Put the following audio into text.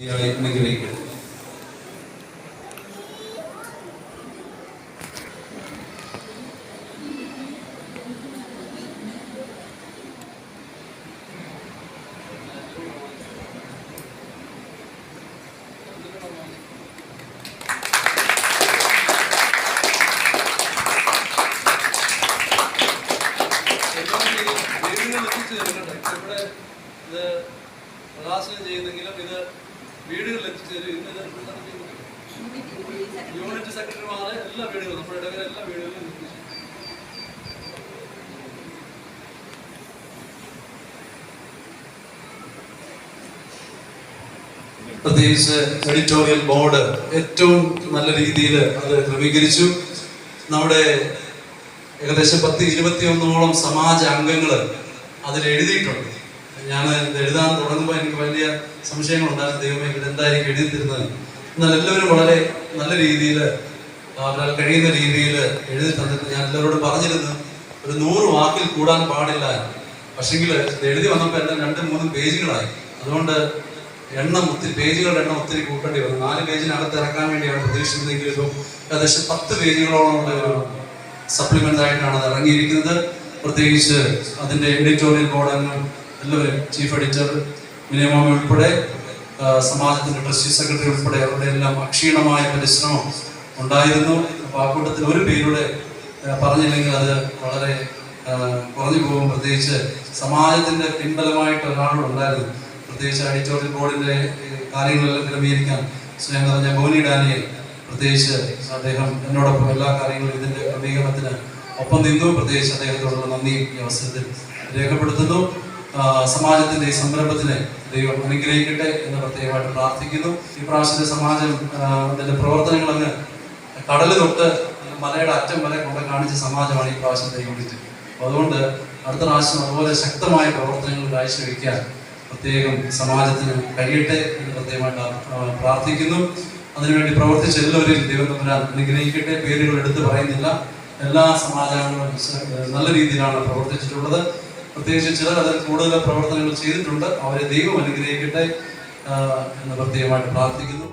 അനുഗ്രഹിക്കട്ടെ. ഇവിടെ ഇത് പ്രകാശനം ചെയ്യുന്നെങ്കിലും ഇത് വീടുകളിൽ എത്തിച്ചേരും. യൂണിറ്റ് സെക്രട്ടറിമാരെ എല്ലാ വീടുകളും നമ്മുടെ ഇടവരെ എല്ലാ വീടുകളിലും എത്തിച്ചു. പ്രത്യേകിച്ച് എഡിറ്റോറിയൽ ബോർഡ് ഏറ്റവും നല്ല രീതിയിൽ അത് ക്രമീകരിച്ചു. നമ്മുടെ ഏകദേശം 10-21 സമാജ അംഗങ്ങൾ അതിൽ എഴുതിയിട്ടുണ്ട്. ഞാൻ എഴുതാൻ തുടങ്ങുമ്പോൾ എനിക്ക് വലിയ സംശയങ്ങളുണ്ടായിരുന്നു. ദൈവമേ, ഇത് എന്തായിരിക്കും എഴുതി തരുന്നത്. എന്നാൽ എല്ലാവരും വളരെ നല്ല രീതിയിൽ അവരാൽ കഴിയുന്ന രീതിയിൽ എഴുതി തന്നിട്ട് ഞാൻ എല്ലാവരോടും പറഞ്ഞിരുന്നു ഒരു 100 വാക്കിൽ കൂടാൻ പാടില്ല. പക്ഷെങ്കിൽ ഇത് എഴുതി വന്നപ്പോൾ എല്ലാം 2-3 പേജുകളായി. അതുകൊണ്ട് പേജുകളുടെ എണ്ണം ഒത്തിരി കൂട്ടേണ്ടി വന്നു. 4 പേജിനകത്ത് ഇറക്കാൻ വേണ്ടിയാണ് പ്രതീക്ഷിക്കുന്നതെങ്കിലും ഏകദേശം 10 പേജുകളോളമുള്ള ഒരു സപ്ലിമെന്റ് ആയിട്ടാണ് അത് ഇറങ്ങിയിരിക്കുന്നത്. പ്രത്യേകിച്ച് അതിന്റെ എഡിറ്റോറിയൽ ബോർഡ് അംഗങ്ങൾ എല്ലാവരും, ചീഫ് എഡിറ്റർ മിനിമം ഉൾപ്പെടെ, സമാജത്തിന്റെ ട്രസ്റ്റി സെക്രട്ടറി ഉൾപ്പെടെ അവരുടെ എല്ലാം അക്ഷീണമായ പരിശ്രമം ഉണ്ടായിരുന്നു. അപ്പോൾ ആ കൂട്ടത്തിൽ ഒരു പേരുടെ പറഞ്ഞില്ലെങ്കിൽ അത് വളരെ കുറഞ്ഞു പോകും. പ്രത്യേകിച്ച് സമാജത്തിന്റെ പിൻബലമായിട്ട് ഒരാളുണ്ടായിരുന്നു. പ്രത്യേകിച്ച് എഡിറ്റോറിയൽ ബോർഡിന്റെ കാര്യങ്ങളെല്ലാം ക്രമീകരിക്കാൻ സ്നേഹം നിറഞ്ഞ ബോനി ഡാനിയൽ, പ്രത്യേകിച്ച് അദ്ദേഹം എന്നോടൊപ്പം എല്ലാ കാര്യങ്ങളും ഇതിന്റെ ക്രമീകരണത്തിന് ഒപ്പം നിന്നു. പ്രത്യേകിച്ച് അദ്ദേഹത്തോടുള്ള നന്ദി ഈ അവസരത്തിൽ രേഖപ്പെടുത്തുന്നു. സമാജത്തിന്റെ ഈ സംരംഭത്തിനെ ദൈവം അനുഗ്രഹിക്കട്ടെ എന്ന് പ്രത്യേകമായിട്ട് പ്രാർത്ഥിക്കുന്നു. ഈ പ്രാവശ്യത്തെ സമാജം അതിന്റെ പ്രവർത്തനങ്ങൾ അങ്ങ് കടല് തൊട്ട് മലയുടെ അറ്റം വരെ കൊണ്ട് കാണിച്ച സമാജമാണ് ഈ പ്രാവശ്യത്തെ യൂണിറ്റ്. അതുകൊണ്ട് അടുത്ത പ്രാവശ്യം അതുപോലെ ശക്തമായ പ്രവർത്തനങ്ങൾ കാഴ്ചവെക്കാൻ പ്രത്യേകം സമാജത്തിന് കഴിയട്ടെ എന്ന് പ്രത്യേകമായിട്ട് പ്രാർത്ഥിക്കുന്നു. അതിനുവേണ്ടി പ്രവർത്തിച്ച എല്ലാവരെയും ദൈവം തമ്പുരാൻ അനുഗ്രഹിക്കട്ടെ. പേരുകൾ എടുത്ത് പറയുന്നില്ല. എല്ലാ സമാജാംഗങ്ങളും നല്ല രീതിയിലാണ് പ്രവർത്തിച്ചിട്ടുള്ളത്. പ്രത്യേകിച്ച് ചിലർ അതിൽ കൂടുതൽ പ്രവർത്തനങ്ങൾ ചെയ്തിട്ടുണ്ട്. അവരെ ദൈവം അനുഗ്രഹിക്കട്ടെ എന്ന് പ്രത്യേകമായിട്ട് പ്രാർത്ഥിക്കുന്നു.